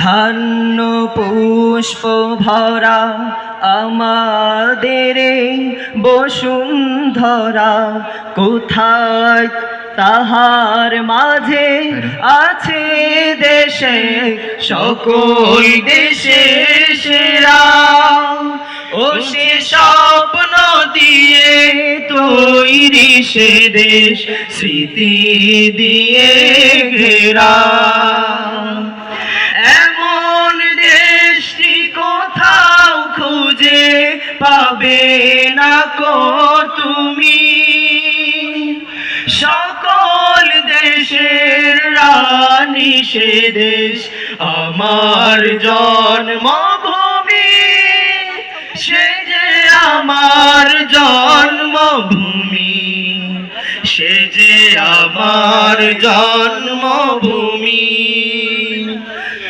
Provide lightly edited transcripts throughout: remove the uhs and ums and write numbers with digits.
ধান্য পুষ্প ভরা আমাদের বসুন্ধরা, কোথায় তাহার মাঝে আছে দেশে সকল দেশের সেরা। ও সে স্বপ্ন দিয়ে তৈরি সে দেশ, স্মৃতি দিয়ে ঘেরা। এমন দেশটি কোথাও খুঁজে পাবে না কো তুমি, সকল দেশের রানী সে দেশ আমার জন্মভূমি। সে যে আমার জন্মভূমি, সে যে আমার জন্মভূমি।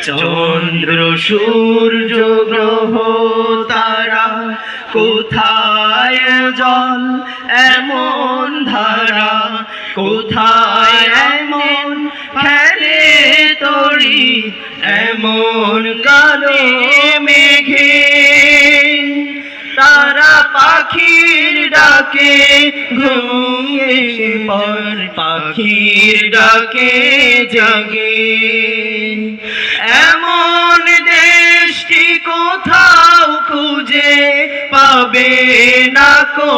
চন্দ্র সূর্য গ্রহ তারা, কোথায় জল এমন ধারা, কোথায় এমন খেলে তরি এমন কালো মেঘে। তারা পাখির ডাকে ঘুমিয়ে পর পাখির ডাকে জাগে। এমন দেশটি কোথাও খুঁজে পাবে না কো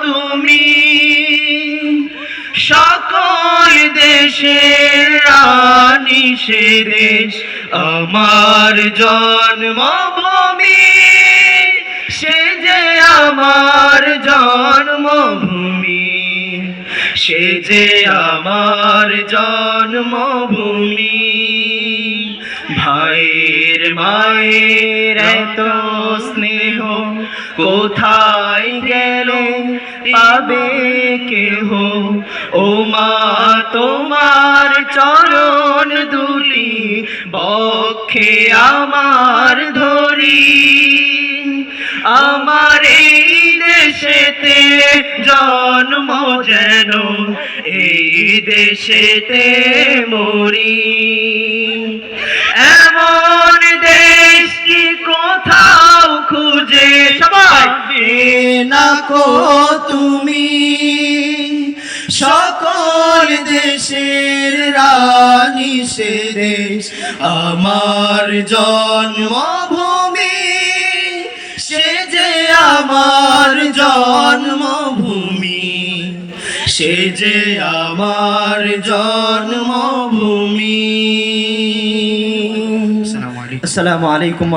তুমি, সকল দেশের রানী সে দেশ আমার জন্মভূমি। সে যে আমার জন্মভূমি, সে যে আমার জন্মভূমি। ভাইয়ের মায়ের এত স্নেহ কোথায় গেলে পাবে কেহ। ও মা তোমার চরণ দুটি বক্ষে আমার ধরি, আমার এই দেশেতে জন্ম যেন এই দেশেতে মরি। এমন দেশটি কোথাও খুঁজে পাবে না কো তুমি, সকল দেশের রানী সে দেশ আমার জন্মভূমি। সে যে আমার জন্মভূমি, সে যে আমার জন্মভূমি। আসসালামু আলাইকুম।